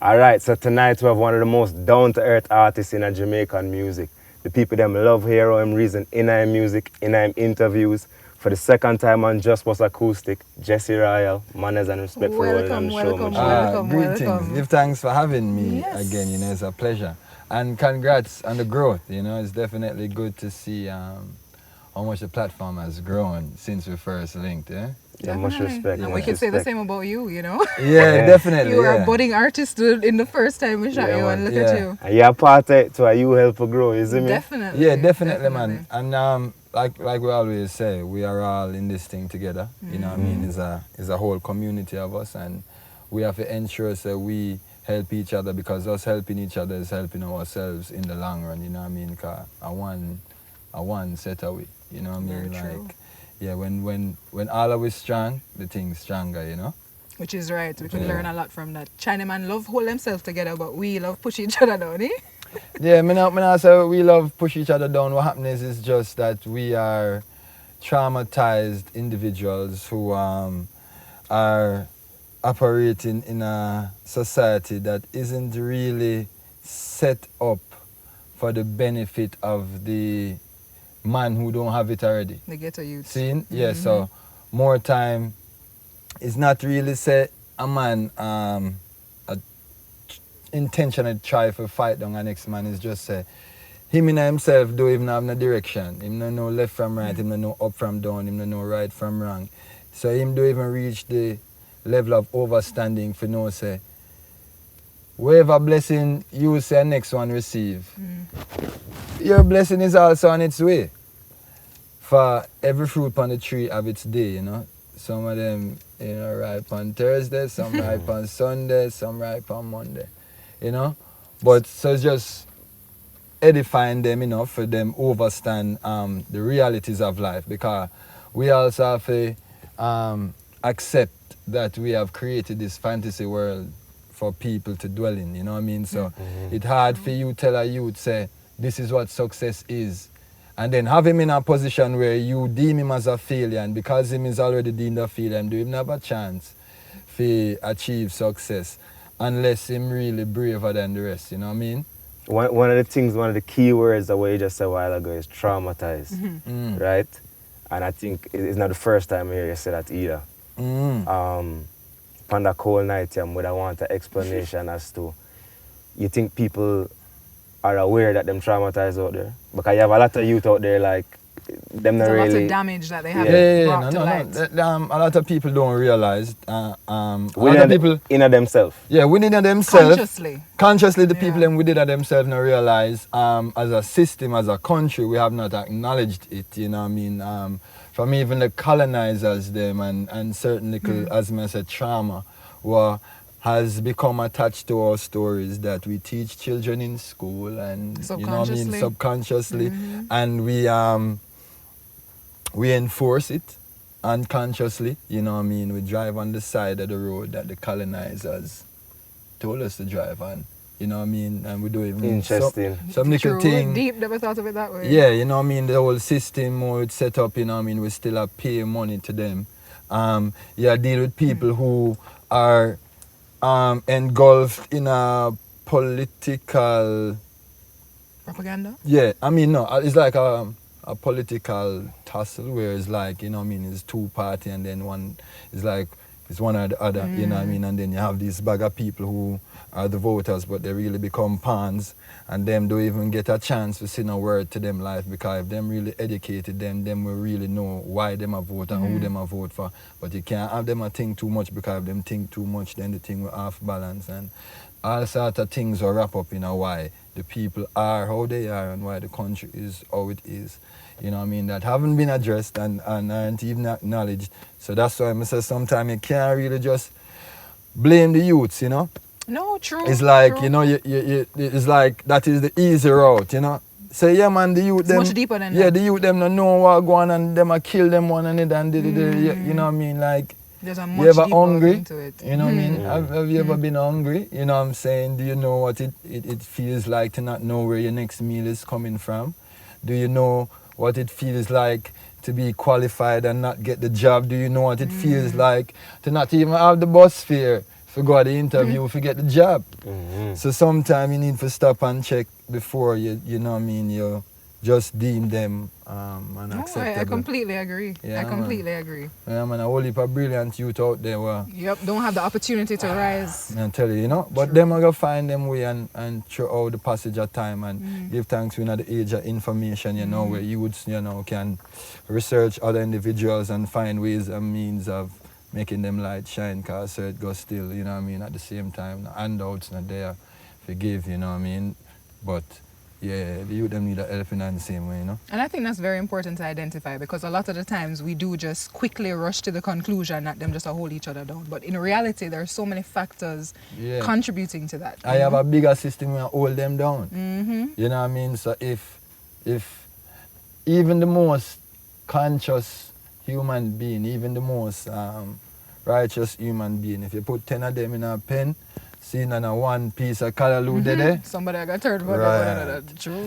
Alright, so tonight we have one of the most down-to-earth artists in a Jamaican music. The people them love hear him reason in him music, in him interviews. For the second time on Jussbuss Acoustic, Jesse Royal, manners and respect for all Welcome, them show. welcome. Greetings. Give thanks for having me Yes. again. It's a pleasure. And congrats on the growth. It's definitely good to see how much the platform has grown since we first linked. Yeah, much respect. And much we can say the respect. same about you, Yeah, definitely. You were yeah. a budding artist in the first time we shot Yeah, you, man. and look Yeah. at you. And you're part of it too, and you help to grow, isn't it? Definitely. Yeah, definitely, man. And like we always say, we are all in this thing together. You know what I mean? It's a whole community of us, and we have to ensure that we help each other, because us helping each other is helping ourselves in the long run. You know what I mean? Because a one set away. You know what I mean? Very true. Yeah, when all of us strong, the thing's stronger. Which is right. We can learn a lot from that. Chinaman love hold themselves together, but we love push each other down, eh? Yeah, me not say we love push each other down. What happens is just that we are traumatized individuals who are operating in a society that isn't really set up for the benefit of the man who don't have it already. The ghetto youth. See? Yeah, so more time is not really say a man intentionally try to fight down an next man. Is just say him in himself don't even have no direction. Him don't know left from right, him don't know up from down, him don't know right from wrong. So him don't even reach the level of overstanding for know say whatever blessing you say next one receive, your blessing is also on its way. For every fruit on the tree have its day, Some of them, ripe on Thursday, some ripe on Sunday, some ripe on Monday, But so it's just edifying them enough for them overstand the realities of life, because we also have to accept that we have created this fantasy world for people to dwell in, you know what I mean? So it's hard for you tell a youth, say, this is what success is. And then have him in a position where you deem him as a failure, and because him is already deemed a failure, and do him have a chance to achieve success unless him really braver than the rest, you know what I mean? One of the key words that you just said a while ago is traumatized, right? And I think it's not the first time I hear you say that either. On that cold night, would I want an explanation as to, you think people are aware that them traumatized out there? Because you have a lot of youth out there like them not There's really. a lot of damage that they have brought to light. A lot of people don't realize. A lot Within of people in themselves. Yeah, within themselves. Consciously. The people them within themselves not realize. As a system, as a country, we have not acknowledged it. You know what I mean? From even the colonizers, them and certain little, as I said, trauma, has become attached to our stories that we teach children in school, and you know what I mean, subconsciously, and we enforce it unconsciously. You know what I mean? We drive on the side of the road that the colonizers told us to drive on. You know what I mean? And we do even interesting. Some little thing. Deep, never thought of it that way. Yeah, you know what I mean? The whole system would set up, you know what I mean? We still have pay money to them. Deal with people who are engulfed in a political propaganda. Yeah, I mean no, it's like a political tussle where it's like, you know what I mean, it's two party and then one is like it's one or the other, you know what I mean, and then you have these bag of people who are the voters but they really become pawns, and them don't even get a chance to say no word to them life, because if them really educated them will really know why them a vote and who them a vote for. But you can't have them a think too much, because if them think too much then the thing will half balance, and all sorts of things will wrap up in a why the people are how they are and why the country is how it is. You know what I mean? That haven't been addressed and aren't even acknowledged. So that's why I say sometimes you can't really just blame the youths, you know? No, true. It's like, true. you know, it's like that is the easy route, you know? Say, yeah, man, the youth it's them... much deeper than that. Yeah, the youth them don't know what go on and them a kill them one another and you know what I mean? Like, there's a you much ever deeper hungry? into it. You know what I mean? Have you ever been hungry? You know what I'm saying? Do you know what it feels like to not know where your next meal is coming from? Do you know what it feels like to be qualified and not get the job? Do you know what it feels like to not even have the bus fare to go to the interview to get the job? So sometimes you need to stop and check before you know what I mean, you just deem them unacceptable. I completely agree. Yeah, I completely agree. Yeah, man, a whole heap of brilliant youth out there were. Yep, don't have the opportunity to rise. I tell you, you know, but them are going to find them way and throughout the passage of time and give thanks we're at the age of information, you know, where youths, you know, can research other individuals and find ways and means of making them light shine, because so it goes still, you know what I mean, at the same time, the handouts not there, forgive, you know what I mean, but yeah, the youth them need a help in the same way, you know. And I think that's very important to identify, because a lot of the times we do just quickly rush to the conclusion that them just hold each other down. But in reality, there are so many factors contributing to that. I have a bigger system where I hold them down. You know what I mean? So if even the most conscious human being, even the most righteous human being, if you put 10 of them in a pen, seen on a one piece of callaloo there, somebody got turned for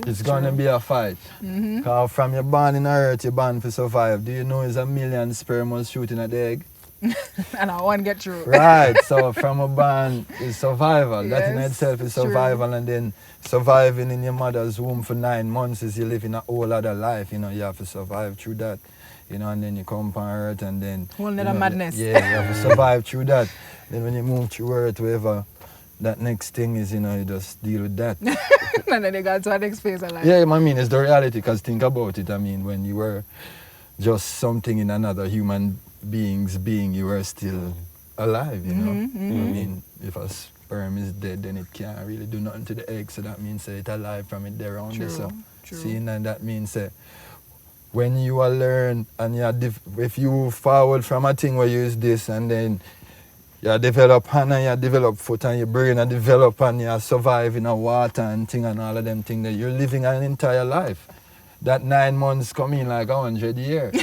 it's gonna be a fight. Because from your born in earth, you're born to survive. Do you know it's a million sperm was shooting at the egg? And I want to get through. Right, so from a born is survival. Yes, that in itself is survival, and then surviving in your mother's womb for 9 months is you living a whole other life. You know, you have to survive through that. You know, and then you come on earth and then whole nother madness. Yeah, you have to survive through that. Then when you move through earth, wherever that next thing is, you know, you just deal with that. And then you got to the next phase of life. Yeah, I mean, it's the reality, because think about it. I mean, when you were just something in another human being's being, you were still alive, you know. I mean, if a sperm is dead, then it can't really do nothing to the egg, so that means it's alive from it there on. So, seeing, and that means when you are learn and if you forward from a thing where you use this and then you develop hand and you develop foot and your brain and develop and you survive in a water and thing and all of them things, that you're living an entire life. That 9 months come in like 100 years.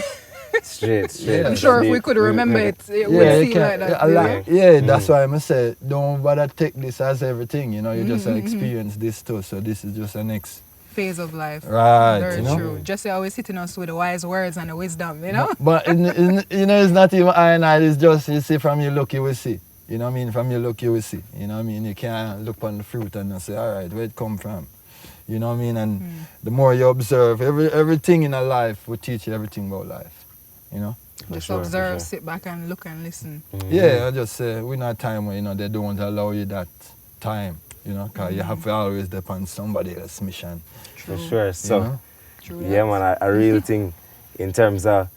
Straight. Yeah. I'm sure if we could remember it, it would seem like that. Yeah, that's why I say, don't bother take this as everything, you know, you just experience this too, so this is just the next phase of life. Right, very you know? true. Jesse always hitting us with the wise words and the wisdom, you know? But you know, it's not even I and I, it's just, you see, from your look you will see. You know what I mean? From your look you will see. You know what I mean? You can't look on the fruit and say, all right, where it come from? You know what I mean? And the more you observe, everything in a life will teach you everything about life. You know? Just observe, sit back and look and listen. Yeah, I just say, we're in a time where, you know, they don't allow you that time. You know, because you have to always depend on somebody else's mission. For sure. So, you know? yeah, man, I really think in terms of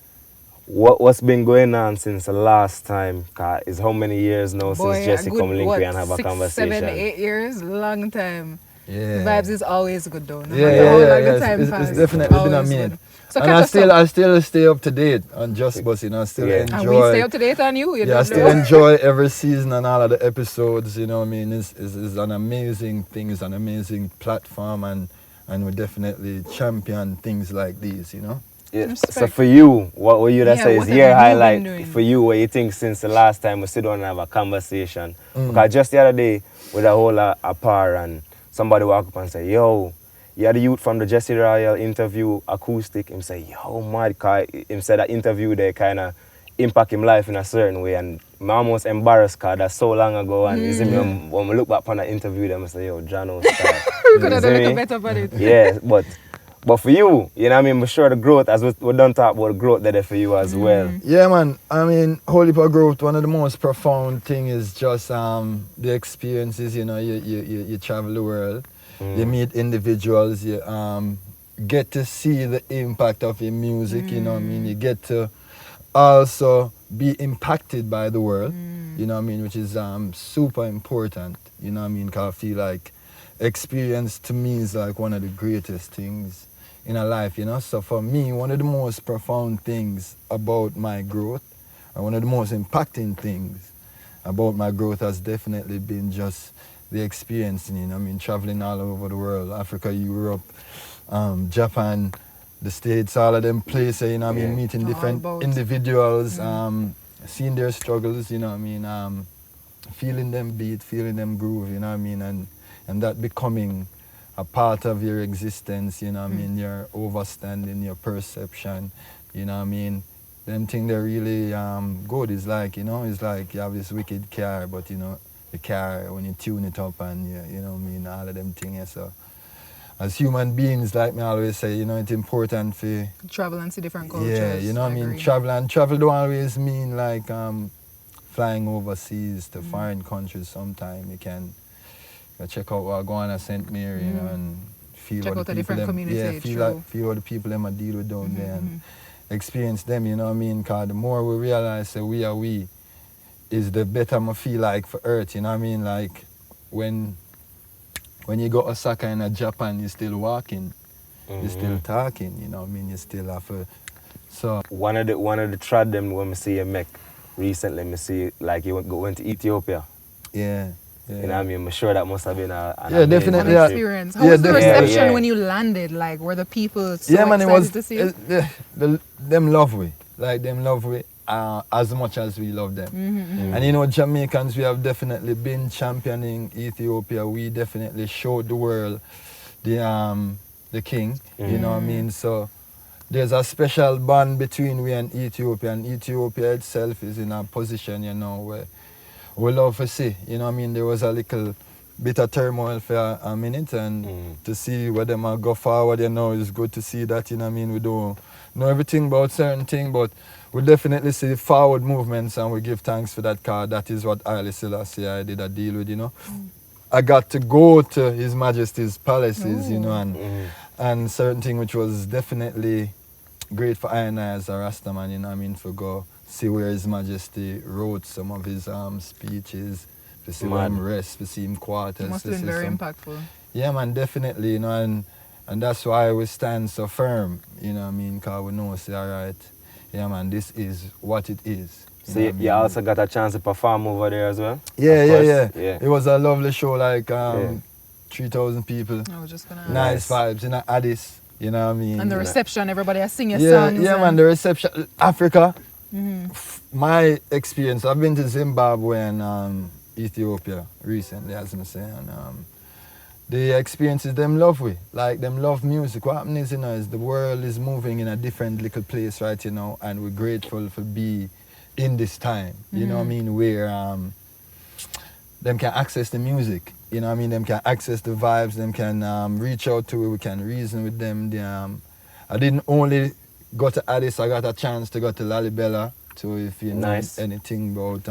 what's been going on since the last time, cause it's how many years now since Jesse come link and have a conversation? 6, 7, 8 years, long time. Yeah. Vybz is always good though. No matter how long the time passes. It's definitely been a minute. So and I still stay up to date on Jussbuss, you know, I still enjoy. And we stay up to date on you. I still enjoy every season and all of the episodes, you know what I mean? It's an amazing thing, it's an amazing platform, and we definitely champion things like these, you know? Yeah. So for you, what would you say is your highlight for you, what you think since the last time we sit down and have a conversation? Because just the other day, with a whole par and somebody walk up and say, yo, you had the youth from the Jesse Royal interview, Acoustic, him say, yo, mad, because him said that interview there kind of impact him life in a certain way, and I'm almost embarrassed because that's so long ago, and you see me, when we look back on that interview, them I say, yo, Jono, we could have done a little better about it. Yeah, but for you, you know what I mean, I'm sure the growth, as we don't talk about the growth there for you as well. Yeah, man, I mean, whole heap of growth, one of the most profound thing is just the experiences, you know, you travel the world. You meet individuals, you get to see the impact of your music, you know what I mean? You get to also be impacted by the world, you know what I mean? Which is super important, you know what I mean? Because I feel like experience to me is like one of the greatest things in a life, you know? So for me, one of the most profound things about my growth, and one of the most impacting things about my growth has definitely been just the experience, you know, I mean, traveling all over the world, Africa, Europe, Japan, the States, all of them places, you know, I mean, meeting different individuals, seeing their struggles, you know, I mean, feeling them beat, feeling them groove, you know, I mean, and that becoming a part of your existence, you know, I mean, your overstanding, your perception, you know, I mean, them things they're really good. It's like, you know, it's like you have this wicked car, but you know, the car, when you tune it up and you know what I mean, all of them things. So as human beings, like me always say, you know, it's important for travel and see different cultures. yeah, you know what I mean. agree. Travel don't always mean like flying overseas to foreign countries. Sometime you can check out what going on at St. Mary, you know, and feel Check what out the a people different them, community, yeah, feel what the people them are deal with down there and experience them, you know what I mean? Cause the more we realize that we are we, is the better I feel like for Earth, you know what I mean? Like when you go Osaka in Japan, you're still walking, you're still talking, you know what I mean? You still have to, so. One of the trad them when we see you make recently, me see like you went to Ethiopia. Yeah. You know what I mean? I'm sure that must have been an Yeah, amazing definitely, An yeah. experience. How Yeah, was the definitely. reception Yeah. when you landed? Like, were the people so Yeah, man, excited it was, to see you? them love we. Like, them love we as much as we love them. And you know, Jamaicans, we have definitely been championing Ethiopia. We definitely showed the world the king, you know what I mean? So there's a special bond between we and Ethiopia itself is in a position, you know, where we love to see, you know what I mean? There was a little bit of turmoil for a minute and to see where them go forward, you know, it's good to see that, you know what I mean? We don't know everything about certain things, but we definitely see forward movements and we give thanks for that card. That is what Haile Selassie I did a deal with, you know. I got to go to His Majesty's palaces, you know, and certain thing which was definitely great for I and I as a Rastaman, you know what I mean, for go see where His Majesty wrote some of his speeches, to see where him rest, to see him quarters. It must have been very impactful. Yeah, man, definitely, you know, and that's why we stand so firm, you know what I mean, because we know, say, all right, yeah, man, this is what it is. So you also got a chance to perform over there as well? Yeah. It was a lovely show, like 3,000 people. I was just gonna Nice vibes, you know, Addis, you know what I mean? And the reception, everybody has sing your Yeah, songs. yeah, and man, the reception, Africa, my experience, I've been to Zimbabwe and Ethiopia recently, as I'm saying. The experiences, them love we, like them love music. What happens is, you know, is the world is moving in a different little place right, you know, and we're grateful for be in this time, you know what I mean, where them can access the music, you know what I mean, them can access the vibes, them can reach out to it, we can reason with them. I didn't only go to Addis, I got a chance to go to Lalibela, so if you know anything about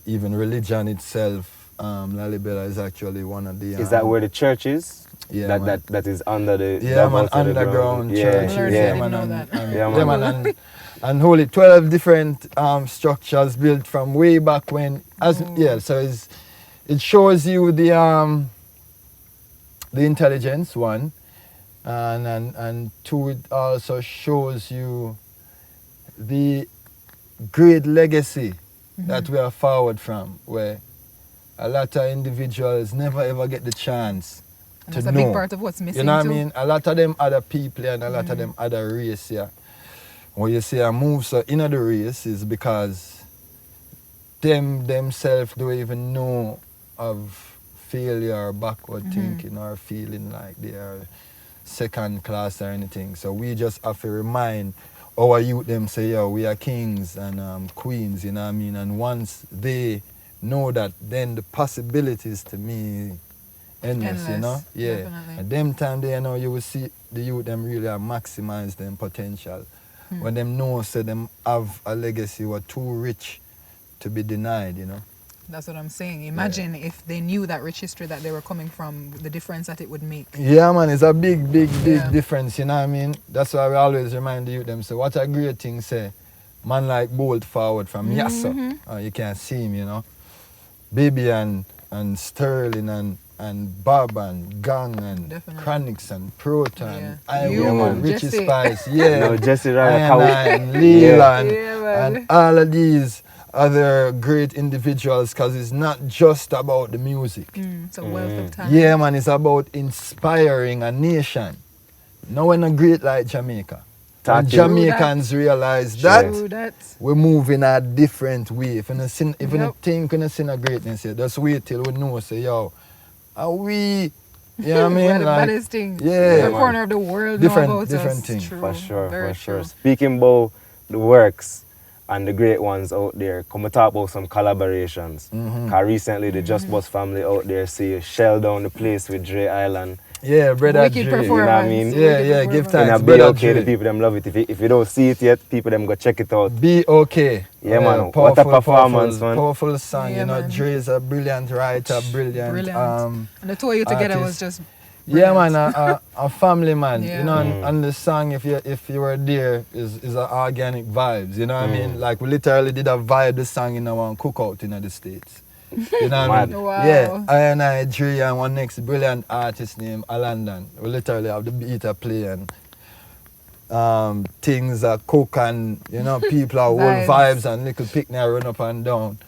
even religion itself, Lalibela is actually one of the... is that where the church is? Yeah, that is under the... Yeah, man, underground church. Yeah, man, and holy 12 different structures built from way back when. So it shows you the intelligence, one, and two, it also shows you the great legacy that we are forward from, where a lot of individuals never ever get the chance and to that's know. a big part of what's missing. You know what too. I mean? A lot of them other people and a lot of them other race, yeah. When you say I move so in the race is because themselves don't even know of failure or backward thinking or feeling like they are second class or anything. So we just have to remind our youth them say, yo, we are kings and queens, you know what I mean? And once they know that, then the possibilities to me endless, you know? Yeah. Definitely. At them time there, you know, you will see the youth them really maximize them potential. When them know so them have a legacy were too rich to be denied, you know? That's what I'm saying. Imagine if they knew that rich history that they were coming from, the difference that it would make. Yeah, man, it's a big difference, you know what I mean? That's why we always remind the youth them, so what a great thing, say, man like bolt forward from Yassa. You can't see him, you know? Baby and Sterling and Bob and Gang and Chronix and Proton, and Richie Spice, Jesse and Leland and all of these other great individuals, because it's not just about the music. It's a wealth of talent. Yeah, man, it's about inspiring a nation. No one a great like Jamaica. When Jamaicans realize that, we're moving a different way. If you think you're see a greatness here, just wait till we know, say, yo, are we, you know what I mean? We're the baddest thing. Yeah, the corner of the world different know about different us. thing. True. For sure, Very for sure. true. Speaking about the works, and the great ones out there, come and talk about some collaborations. Cause recently the Jussbuss family out there see shell down the place with Dre Island. Yeah, brother Wicked Dre. You know what I mean? Yeah, give thanks. And be brother okay, Dre. the people them love it. If you don't see it yet, people them go check it out. Be okay. Yeah, man. What a performance, man. Powerful song. Yeah, you know, man. Dre is a brilliant writer, brilliant. And the two of you together artist. was just Yeah, brilliant. man, a family man. Yeah. You know, and the song, if you were there, is a organic vibes. You know what I mean? Like we literally did a vibe the song in our cookout in the States. You know what I mean? Wow. Yeah, I, Dre, and one next brilliant artist named Alandan. We literally have the beat a play and things are cook and, you know, people are whole vibes and little picnic run up and down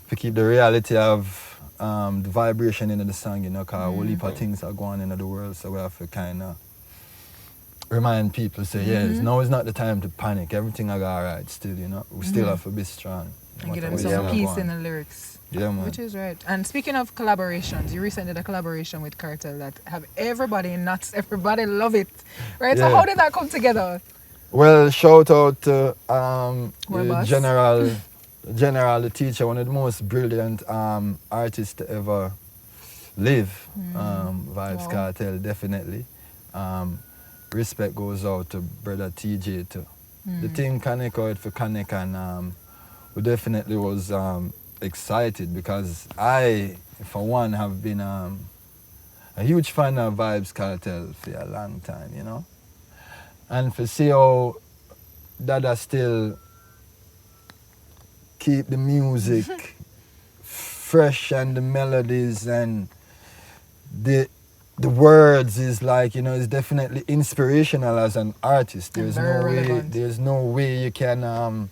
to keep the reality of the vibration in the song, you know, because a whole heap of things are going on in the world, so we have to kind of remind people, say, now is not the time to panic. Everything I got alright still, you know. We still have to be strong. And give them some peace in the lyrics. Yeah, man. Which is right. And speaking of collaborations, you recently did a collaboration with Kartel that have everybody nuts. Everybody love it. Right? So how did that come together? Well, shout out to the boss? general, the teacher, one of the most brilliant artists to ever live. Vybz Kartel, definitely. Respect goes out to brother TJ too. The team connect out for connect, and we definitely was excited because I, for one, have been a huge fan of Vybz Kartel for a long time, you know. And to see how Dada still keep the music fresh and the melodies and the words is like, you know, it's definitely inspirational as an artist. There's no way you can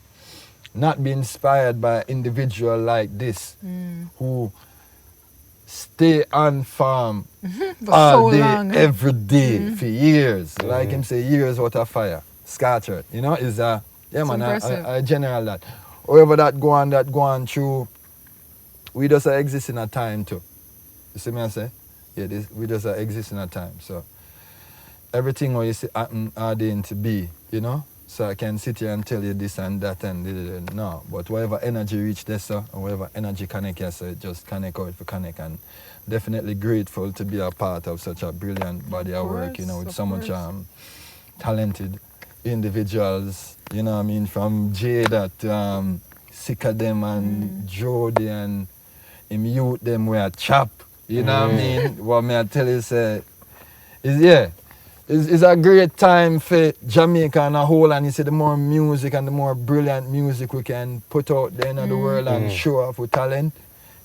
not be inspired by an individual like this who stay on farm all day, every day for years. Like him say, years out of fire, scorcher. You know, is a I general that. However that go on through, we just exist in a time too. You see me I say? Yeah, we just exist in a time. So everything what you see happen ordained to be, you know? So I can sit here and tell you this and that and no. But whatever energy reach there, sir, or whatever energy connect here, so just connect out for connect, and definitely grateful to be a part of such a brilliant body of work, you know, with so much talented individuals, you know what I mean, from Jada to Sika them and Jody and him youth them were chap, you know what I mean? What me I tell you say it's a great time for Jamaica and a whole, and you see the more music and the more brilliant music we can put out there in the world and show off with talent.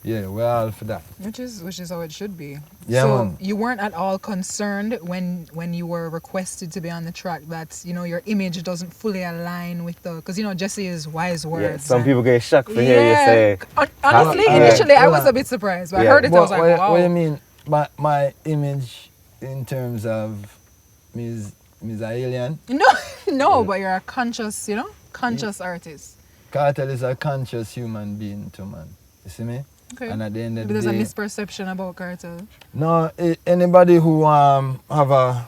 Yeah, we're all for that. Which is how it should be. Yeah, so man. you weren't at all concerned when you were requested to be on the track that, you know, your image doesn't fully align with the, because, you know, Jesse is wise words. Yeah, some people get shocked to hear you say. Honestly, initially I was a bit surprised, but I heard it, I was like, wow. What do you mean? My image in terms of Ms. Alien? No, but you're a conscious, you know, artist. Kartel is a conscious human being too, man. You see me? Okay. And at the end of the There's day, a misperception about Kartel. No, anybody who have a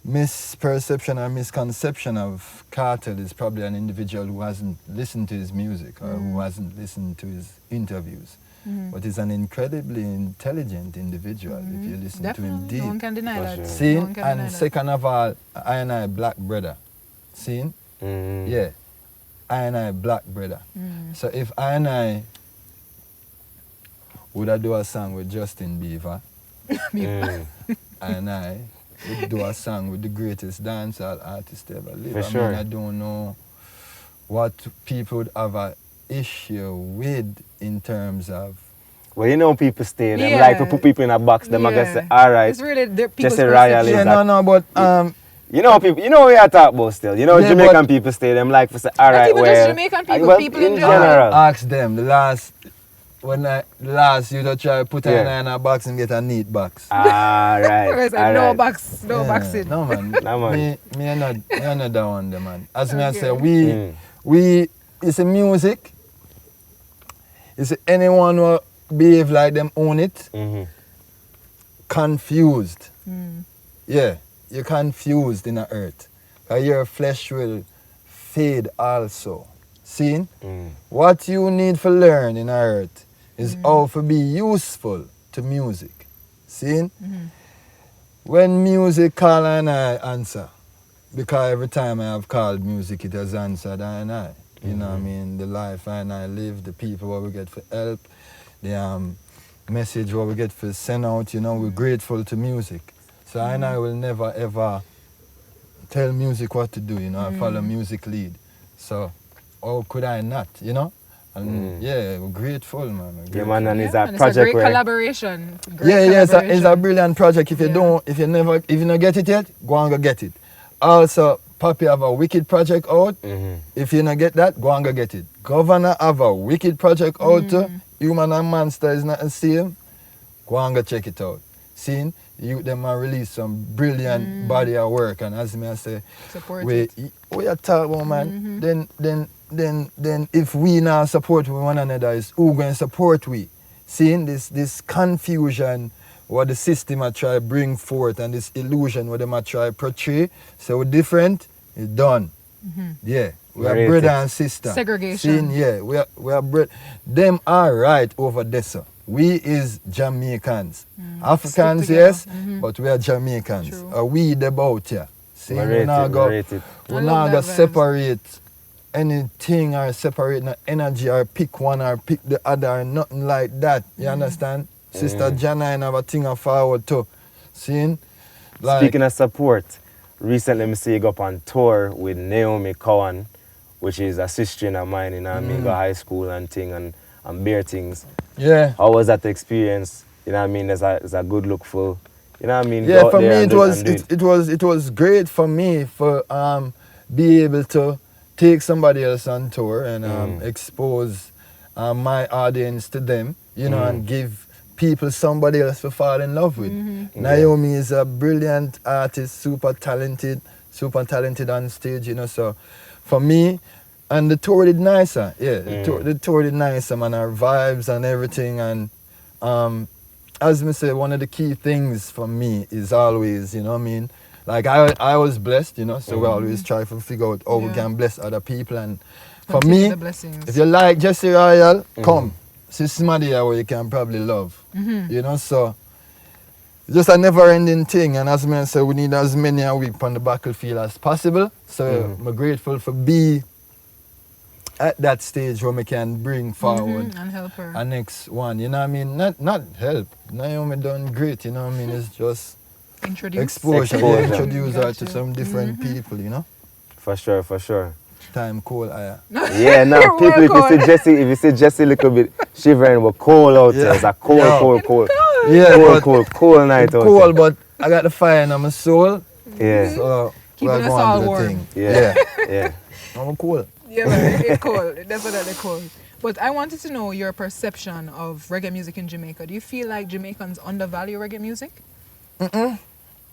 misperception or misconception of Kartel is probably an individual who hasn't listened to his music or who hasn't listened to his interviews. But he's an incredibly intelligent individual if you listen to him deep. No one can deny that. See? No one can deny And that. second of all, I black brother. See? Yeah. I black brother. So if I would I do a song with Justin Bieber, and I would do a song with the greatest dancehall artist ever live. For sure. I don't know what people would have an issue with in terms of. Well, you know people stay, them like to put people in a box, them are gonna say, alright, It's really just a royal is Yeah, that. no, but You know people, you know what we are talking about still. You know Jamaican people stay, them like to say, alright, even well. just Jamaican people, well, people in in general. ask them the last you don't try to put her in a box and get a neat box. Alright. No box, no boxing. No man. No, man. Me not that one, the man. As me I say, we it's a music. It's anyone who behave like them own it. Confused. Yeah, you're confused in the earth. Your flesh will fade also. See? What you need to learn in earth is how to be useful to music. See? When music call and I answer, because every time I have called music, it has answered and I. You know what I mean? The life and I live, the people what we get for help, the message what we get for send out, you know, we're grateful to music. So I will never ever tell music what to do, you know, I follow music lead. So how could I not, you know? And yeah, we're grateful, man. We're grateful. Yeah, man, and it's a It's a project great collaboration. It's a brilliant project. If you if you don't get it yet, go and go get it. Also, Papi have a wicked project out. If you don't get that, go and go get it. Governor have a wicked project out too. Human and Monster is not the same. Go and go check it out. See, you them are release some brilliant body of work, and as me I say, we you talk about, man. Then if we now support one another, is who going to support we? Seeing this confusion what the system are try bring forth and this illusion what they might try portray, so we're different, it's done. Yeah, we are brother and sister. Segregation. Seeing, we are them are right over there, sir. We is Jamaicans. Africans, yes, but we are Jamaicans. We the bout here. See, we're not going to separate anything or separate no energy or pick one or pick the other or nothing like that. You understand? Sister Janine have a thing of forward too. Seeing? Like, speaking of support, recently I see you go up on tour with Naomi Cowan, which is a sister of mine, you know what I mean, go high school and thing and bear things. Yeah. How was that experience? You know what I mean? It's a good look for, you know what I mean? Yeah, for me it was great for me for be able to take somebody else on tour and expose my audience to them, you know, and give people somebody else to fall in love with. Naomi is a brilliant artist, super talented on stage, you know, so for me, and the tour did nicer, the tour did nicer, man, our vibes and everything, and as me say, one of the key things for me is always, you know what I mean, like I was blessed, you know, so we always try to figure out how we can bless other people, and for me, if you like Jesse Royal, come. See somebody where you can probably love, you know, so it's just a never-ending thing, and as I say, we need as many a week on the battlefield as possible, so I'm grateful for be at that stage where we can bring forward and help her. Our next one, you know what I mean, not help, Naomi done great, you know what I mean, it's just exposure. Introduce her to some different people, you know. For sure. Time cold, yeah, now people, if you see Jesse a little bit shivering, but cold out there. It's a cold. Yeah, cold night out cold, but I got the fire in my soul. Yeah. So keeping us all warm. Yeah. I'm cool. Yeah, man, it's cold. It's definitely cold. But I wanted to know your perception of reggae music in Jamaica. Do you feel like Jamaicans undervalue reggae music?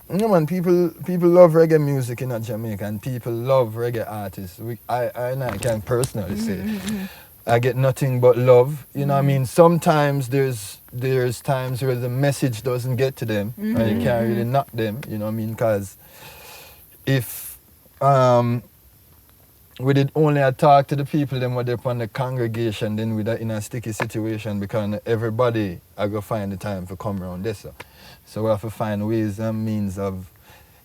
No, man, people love reggae music in Jamaica, and people love reggae artists. I can personally say, I get nothing but love. You know what I mean? Sometimes there's times where the message doesn't get to them, and you can't really knock them. You know what I mean? Because if we did only talk to the people them were up on the congregation, then we're in a sticky situation because everybody I go find the time to come around this. So we have to find ways and means of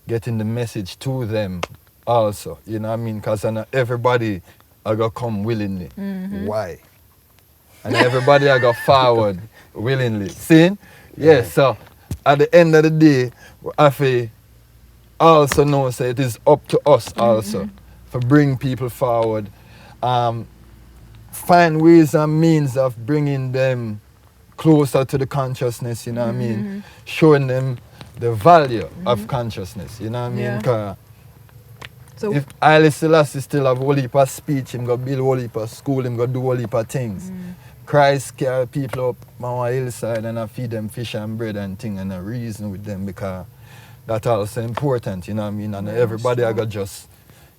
getting the message to them also, you know what I mean? Because everybody I go come willingly. Why? And everybody I go forward willingly. See? Yeah, so at the end of the day, we have to also know that it is up to us also to bring people forward. Find ways and means of bringing them closer to the consciousness, you know what I mean? Showing them the value of consciousness, you know what I mean? Cause so if Haile Selassie still have a whole heap of speech, him go build a whole heap of school, him go do a whole heap of things. Christ carry people up on a hillside and I feed them fish and bread and thing and I reason with them because that's also important, you know what I mean? And everybody I got just,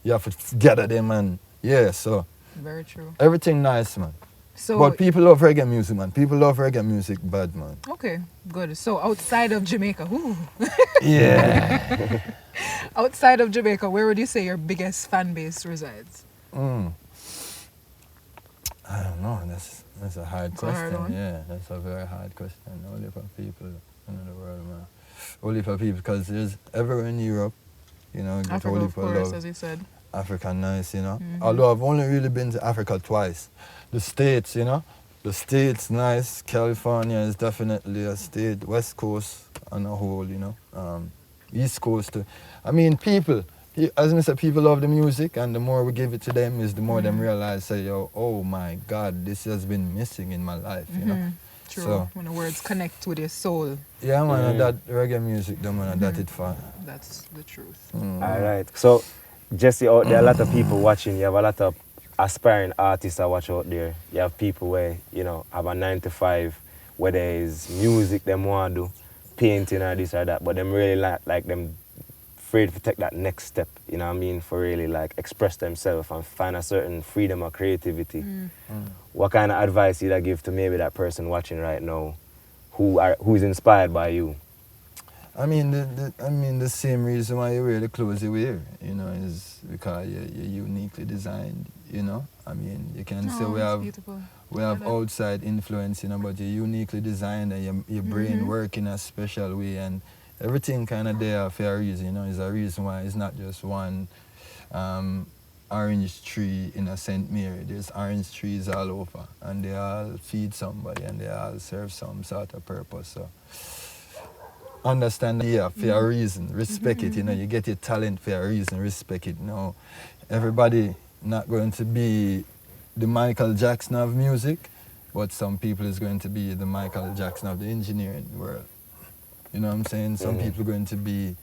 you have to gather them and so. Very true. Everything nice, man. So, but people love reggae music, man. People love reggae music bad, man. Okay, good. So outside of Jamaica, yeah. Outside of Jamaica, where would you say your biggest fan base resides? I don't know. That's a hard It's a hard question. one. Yeah, that's a very hard question. Only for people in the world, man. Only for people, because there's everywhere in Europe, you know, get Africa, only of for course, love. as you said. Africa nice, you know. Although I've only really been to Africa twice. The States, you know. The States nice. California is definitely a state. West Coast on a whole, you know. East Coast. I mean, people, as I said, people love the music, and the more we give it to them is the more them realize, say, yo, oh my God, this has been missing in my life, you know. True. So, when the words connect with your soul. yeah, man, and that reggae music, the man, that it for. That's the truth. All right. So, Jesse, out there, a lot of people watching. You have a lot of aspiring artists that watch out there. You have people where, you know, have a 9 to 5, whether it's music them want to do, painting or this or that, but them really like them afraid to take that next step, you know what I mean, for really like express themselves and find a certain freedom or creativity. What kind of advice you'd give to maybe that person watching right now who's inspired by you? I mean, the same reason why you wear the clothes you wear, you know, is because you're uniquely designed, you know. I mean, you can say we have outside influence, you know, but you're uniquely designed, and your brain work in a special way, and everything kind of there for a reason, you know. There's a reason why it's not just one orange tree in a St. Mary. There's orange trees all over, and they all feed somebody, and they all serve some sort of purpose. So understand, yeah, for a reason, respect it, you know. You get your talent for a reason, respect it. You know, everybody not going to be the Michael Jackson of music, but some people is going to be the Michael Jackson of the engineering world. You know what I'm saying? Some people are going to be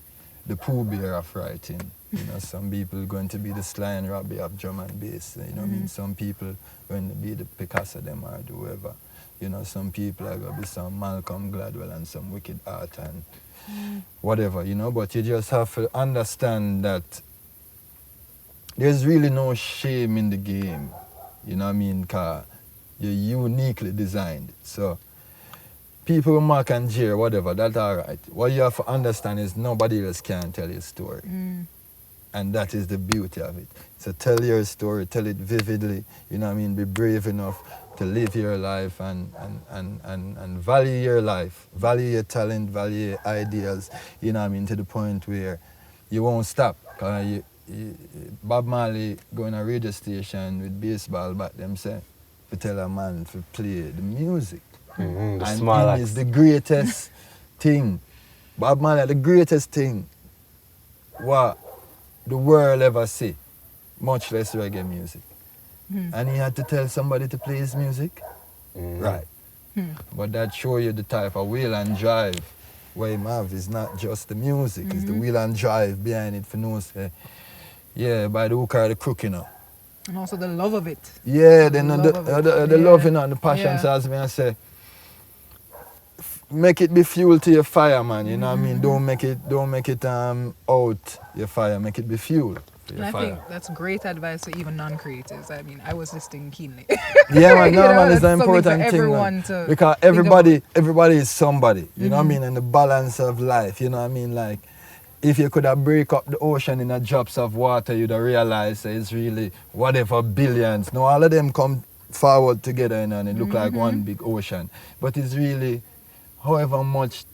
the Pooh Bear of writing. You know, some people are going to be the Sly and Robbie of drum and bass. You know what I mean? Some people are going to be the Picasso them or whoever. You know, some people are going to be some Malcolm Gladwell and some Wicked Art and whatever, you know. But you just have to understand that there's really no shame in the game. You know what I mean? Because you're uniquely designed. So people who mock and jeer, whatever, that's all right. What you have to understand is nobody else can tell your story. And that is the beauty of it. So tell your story, tell it vividly, you know what I mean? Be brave enough to live your life and value your life, value your talent, value your ideas, you know what I mean, to the point where you won't stop. Bob Marley going to a radio station with baseball back them say, to tell a man to play the music. The And small it is the greatest thing. Bob Marley, the greatest thing what the world ever see, much less reggae music. And he had to tell somebody to play his music. Right. But that show you the type of wheel and drive where him have is not just the music, it's the wheel and drive behind it for no say, yeah, by the hook or the crook, you know. And also the love of it. Yeah, then the love, you know, and the passion, so as me I say, make it be fuel to your fire, man, you know what I mean? Don't make it out your fire, make it be fuel for your And I fire. think that's great advice for even non-creatives. I mean, I was listening keenly. Yeah, man, no, You know, man, it's that's an something for important thing, everyone man. to Because everybody is somebody, you know what I mean? And the balance of life, you know what I mean? Like, if you could have break up the ocean in a drops of water, you'd have realized that it's really whatever billions. No, all of them come forward together, you know, and it look like one big ocean. But it's really however much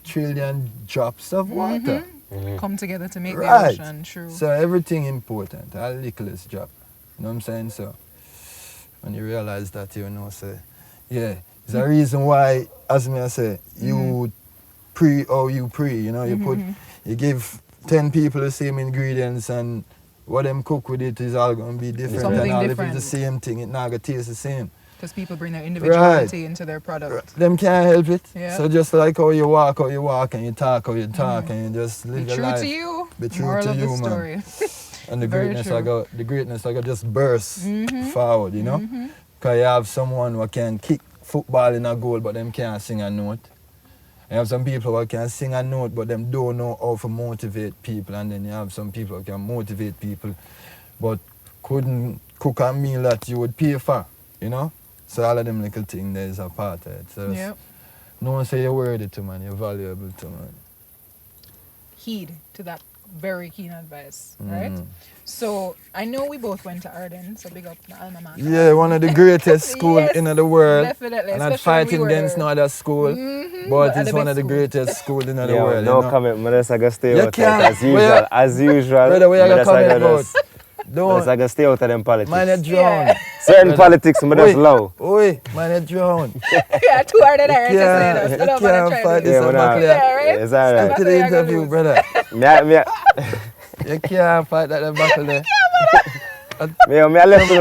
trillion drops of water. Come together to make Right. the ocean true. So everything important, a littlest drop. You know what I'm saying? So when you realize that, you know, say, yeah, there's a reason why, as me I say, you you know, you give 10 people the same ingredients and what them cook with it is all going to be different. Something and all different. if it's the same thing, it not going to taste the same. Because people bring their individuality into their product. Them can't help it. Yeah. So just like how you walk, and you talk, and you just live Be your true life. to you. Be true Moral to of you, the man. story. And the Very greatness I got just burst forward, you know? Because you have someone who can kick football in a goal, but them can't sing a note. You have some people who can sing a note, but them don't know how to motivate people. And then you have some people who can motivate people, but couldn't cook a meal that you would pay for, you know? So all of them little things there is a part of it. So no one say you're worthy to, man. You're valuable to, man. Heed to that very keen advice, right? So I know we both went to Arden, so big up the alma mater. Yeah, one of the greatest school Yes, in the world. definitely, And not especially when we fighting were against there. no other school, but but at it's the one best of the school. greatest school in the Yeah, world. no you know? comment. I'm just gonna stay You out of it can't. as usual. Where- As usual. Brother, where you I'm just comment gonna about? just- I'm just Don't. gonna stay out of them politics. Man, you drown. Yeah. Certain Brother. politics, I'm just low. Oi, man, you drown. Yeah, 2 Arden Irons just Yeah, saying you us. I don't wanna can't try fight this. this Yeah, up man, back Yeah, there. right? It's alright. Stick to the That's where interview, you're brother. You can't fight that battle there. Me I left you.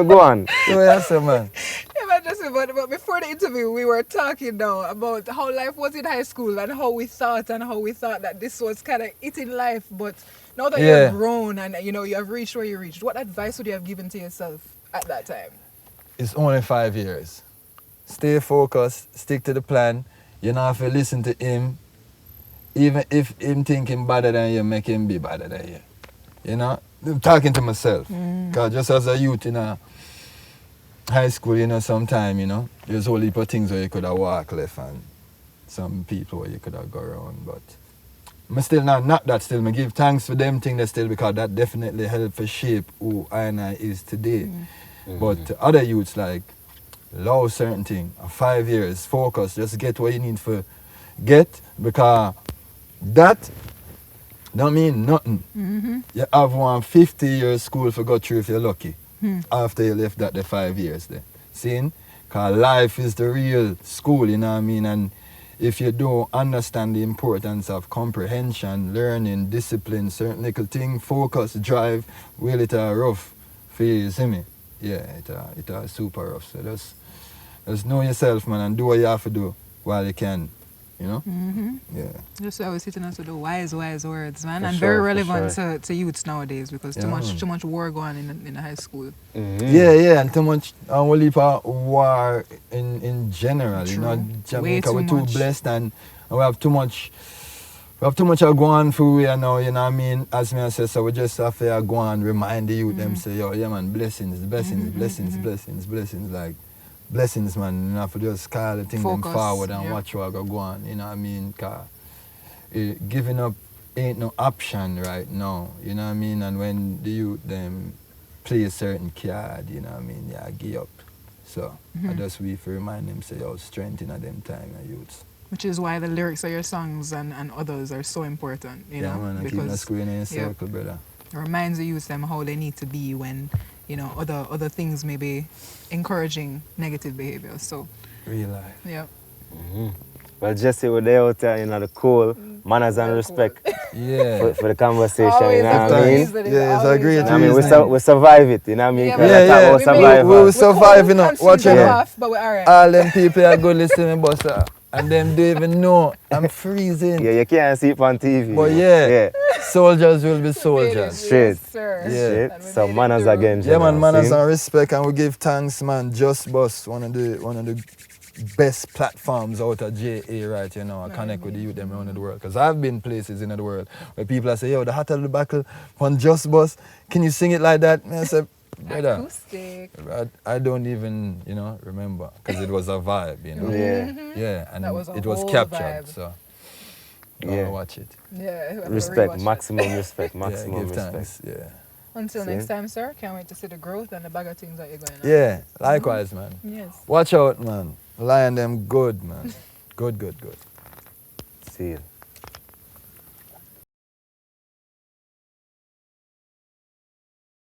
Go on. So you say, man. Yeah, but but before the interview, we were talking now about how life was in high school and how we thought that this was kind of it in life. But now that Yeah. you're grown and you know you have reached where you reached, what advice would you have given to yourself at that time? It's only 5 years. Stay focused, stick to the plan. You don't have to listen to him. Even if him think him better than you, make him be better than you. You know? I'm talking to myself. Because just as a youth in a high school, you know, sometime, you know, there's a whole heap of things where you could have walked left and some people where you could have go around. But I still not that still. I give thanks for them things that still because that definitely helped to shape who I and I is today. But other youths like love certain thing. 5 years, focus, just get what you need to get because that don't mean nothing. You have 150 years school for go through if you're lucky. After you left that the 5 years there. See? Because life is the real school, you know what I mean? And if you don't understand the importance of comprehension, learning, discipline, certain little thing, focus, drive, well it rough for you, you see me? Yeah, it super rough. So just know yourself, man, and do what you have to do while you can. You know? Yeah. Just always sitting us with the wise words, man, For and sure, very for relevant sure. to youths nowadays because Yeah, too much war going in the high school. Yeah, and too much whole heap of war in general. True. You know, Jamaica Way we're too too much. blessed and we have too much go on for we now, you know what I mean? As me I say, so we just have to go and remind the youth them say, yo, yeah man, blessings, like blessings, man. You have to just call the thing them Focus, forward and yeah. watch what go on, you know what I mean? 'Cause giving up ain't no option right now, you know what I mean? And when the youth them play a certain card, you know what I mean? Yeah, give up. So I just we to remind them say, yo, strength in them time, youths. Which is why the lyrics of your songs and others are so important, you Yeah, know, man, and keep the screen in a circle, brother. it reminds the youth them how they need to be when, you know, other things may be encouraging negative behavior. So, Real life. yeah. Well, Jesse, we're there out there, you know, the cool manners and respect Yeah. for the conversation, Always you know what I Sometimes. mean? reason, Yeah, it's a always great You know what I mean? reason. We survive it, you know what I mean? Yeah, 'Cause yeah, I talk yeah. about survival. We survive, you know. Watch it. it. But we're alright. All them people are good listening, boss. And them don't even know I'm freezing. Yeah, you can't see it on TV. But yeah, soldiers will be soldiers. Straight. Yes, sir. Yeah. Shit. And we So made it manners through. again, Yeah, man, Jenna, manners see? and respect, and we give thanks, man. Jussbuss, one of the best platforms out of JA, right? You know, I connect with the youth them around the world. Because I've been places in the world where people say, yo, the heart of the battle on Jussbuss, can you sing it like that? And I said, brother, Acoustic. I don't even, you know, remember because it was a vibe, you know. Yeah. Yeah, and That was a it was whole captured, vibe. so Yeah. watch it. Yeah. we have to Respect, rewatch it. maximum respect, Yeah, maximum give respect. thanks. Yeah. Until See? next time, sir. Can't wait to see the growth and the bag of things that you're going on. Yeah, likewise, man. Yes. Watch out, man. Lion them good, man. Good. See you.